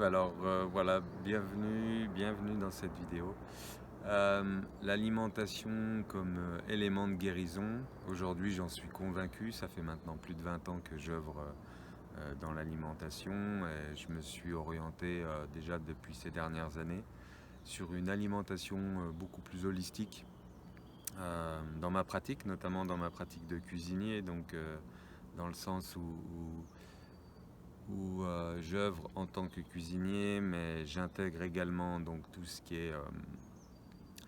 Alors voilà, bienvenue dans cette vidéo. L'alimentation comme élément de guérison, aujourd'hui j'en suis convaincu, ça fait maintenant plus de 20 ans que j'œuvre dans l'alimentation et je me suis orienté déjà depuis ces dernières années sur une alimentation beaucoup plus holistique dans ma pratique, notamment dans ma pratique de cuisinier, donc dans le sens où j'œuvre en tant que cuisinier, mais j'intègre également donc tout ce qui est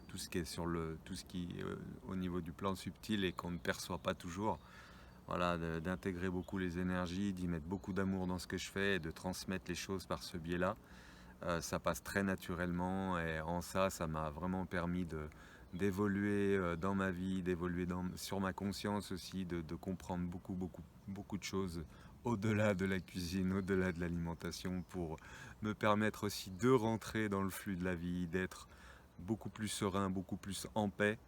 tout ce qui est au niveau du plan subtil et qu'on ne perçoit pas toujours. Voilà, d'intégrer beaucoup les énergies, d'y mettre beaucoup d'amour dans ce que je fais et de transmettre les choses par ce biais-là. Ça passe très naturellement et en ça, ça m'a vraiment permis d'évoluer dans ma vie, d'évoluer sur ma conscience aussi, de comprendre beaucoup de choses au-delà de la cuisine, au-delà de l'alimentation, pour me permettre aussi de rentrer dans le flux de la vie, d'être beaucoup plus serein, beaucoup plus en paix.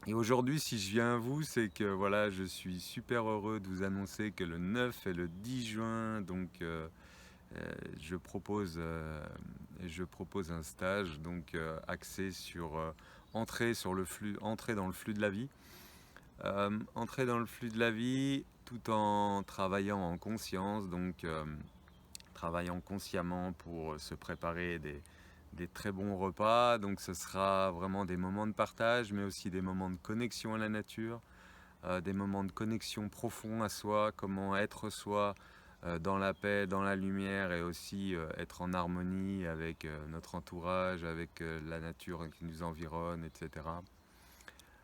Et aujourd'hui, si je viens à vous, c'est que voilà, je suis super heureux de vous annoncer que le 9 et le 10 juin, donc euh, je propose, euh, je propose un stage donc axé sur entrer dans le flux de la vie. Entrer dans le flux de la vie tout en travaillant en conscience, donc travaillant consciemment pour se préparer des très bons repas. Donc ce sera vraiment des moments de partage, mais aussi des moments de connexion à la nature, des moments de connexion profond à soi, comment être soi dans la paix, dans la lumière et aussi être en harmonie avec notre entourage, avec la nature qui nous environne, etc.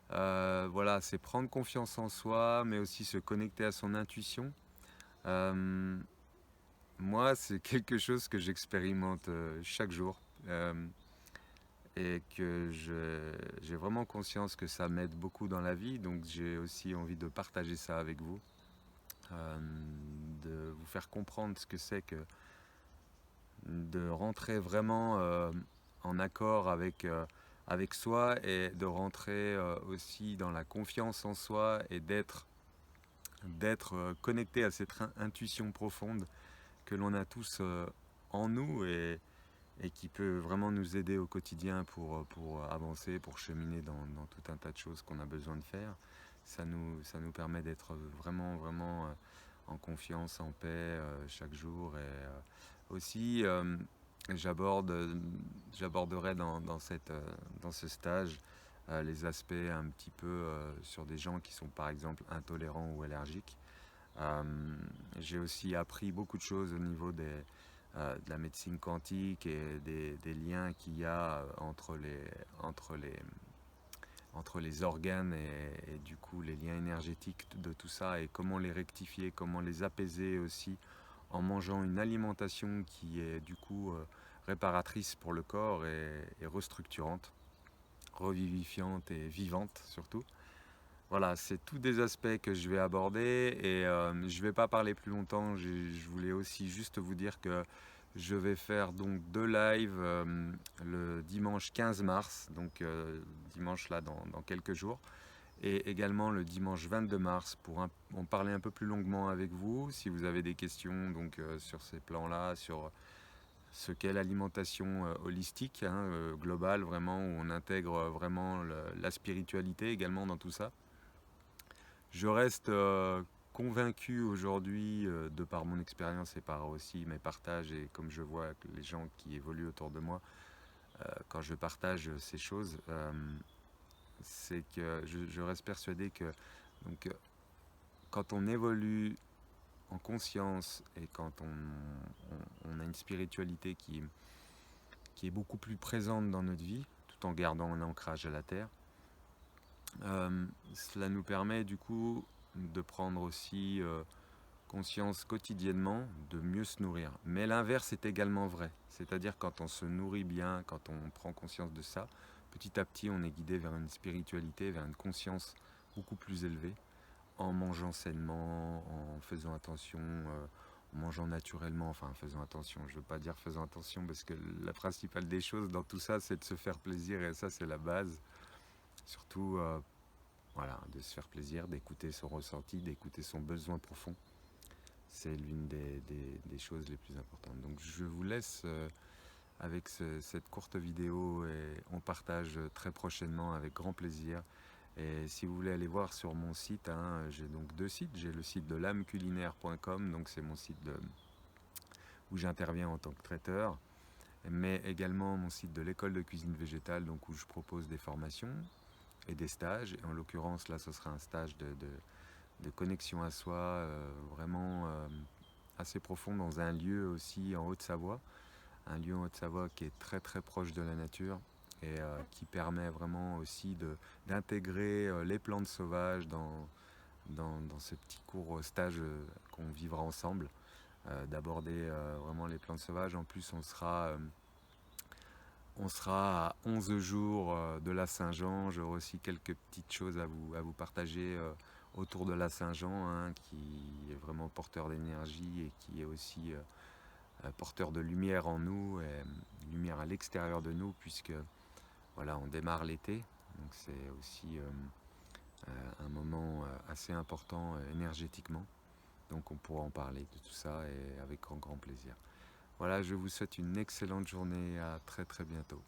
Voilà, c'est prendre confiance en soi, mais aussi se connecter à son intuition. Euh, Moi, c'est quelque chose que j'expérimente chaque jour et que j'ai vraiment conscience que ça m'aide beaucoup dans la vie. Donc j'ai aussi envie de partager ça avec vous, euh, de vous faire comprendre ce que c'est que de rentrer vraiment en accord avec soi et de rentrer aussi dans la confiance en soi et d'être connecté à cette intuition profonde que l'on a tous en nous et qui peut vraiment nous aider au quotidien pour avancer, pour cheminer dans tout un tas de choses qu'on a besoin de faire. Ça nous permet d'être vraiment en confiance, en paix chaque jour. Et aussi, j'aborde, j'aborderai dans ce stage les aspects un petit peu sur des gens qui sont par exemple intolérants ou allergiques. Euh, j'ai aussi appris beaucoup de choses au niveau de la médecine quantique et des liens qu'il y a entre les, entre les organes et du coup les liens énergétiques de tout ça et comment les rectifier, comment les apaiser aussi en mangeant une alimentation qui est du coup réparatrice pour le corps et restructurante, revivifiante et vivante surtout. Voilà, c'est tous des aspects que je vais aborder et je ne vais pas parler plus longtemps. Je voulais aussi juste vous dire que je vais faire donc deux lives le dimanche 15 mars, donc dimanche là dans quelques jours, et également le dimanche 22 mars pour en parler un peu plus longuement avec vous. Si vous avez des questions donc sur ces plans-là, sur ce qu'est l'alimentation holistique, hein, globale vraiment, où on intègre vraiment la spiritualité également dans tout ça. Je reste convaincu aujourd'hui, de par mon expérience et par aussi mes partages, et comme je vois que les gens qui évoluent autour de moi, quand je partage ces choses, c'est que je reste persuadé que donc, quand on évolue en conscience et quand on a une spiritualité qui est beaucoup plus présente dans notre vie, tout en gardant un ancrage à la terre, cela nous permet du coup de prendre aussi conscience quotidiennement de mieux se nourrir. Mais l'inverse est également vrai. C'est-à-dire quand on se nourrit bien, quand on prend conscience de ça, petit à petit on est guidé vers une spiritualité, vers une conscience beaucoup plus élevée, en mangeant sainement, en faisant attention, en mangeant naturellement, enfin faisant attention, je ne veux pas dire faisant attention parce que la principale des choses dans tout ça c'est de se faire plaisir et ça c'est la base. Surtout voilà, de se faire plaisir, d'écouter son ressenti, d'écouter son besoin profond. c'est l'une des choses les plus importantes. Donc je vous laisse avec cette courte vidéo et on partage très prochainement avec grand plaisir. Et si vous voulez aller voir sur mon site, hein, j'ai donc 2 sites. J'ai le site de lameculinaire.com, donc c'est mon site où j'interviens en tant que traiteur, mais également mon site de l'école de cuisine végétale, donc où je propose des formations et des stages. Et en l'occurrence, là, ce sera un stage de connexion à soi, vraiment assez profond dans un lieu aussi en Haute-Savoie. Un lieu en Haute-Savoie qui est très très proche de la nature et qui permet vraiment aussi d'intégrer les plantes sauvages dans ce petit court stage qu'on vivra ensemble, d'aborder vraiment les plantes sauvages. En plus, on sera à 11 jours de la Saint-Jean. J'aurai aussi quelques petites choses à vous partager autour de la Saint-Jean, hein, qui est vraiment porteur d'énergie et qui est aussi porteur de lumière en nous, et lumière à l'extérieur de nous, puisque voilà, on démarre l'été. Donc c'est aussi un moment assez important énergétiquement. Donc on pourra en parler de tout ça et avec grand plaisir. Voilà, je vous souhaite une excellente journée, à très très bientôt.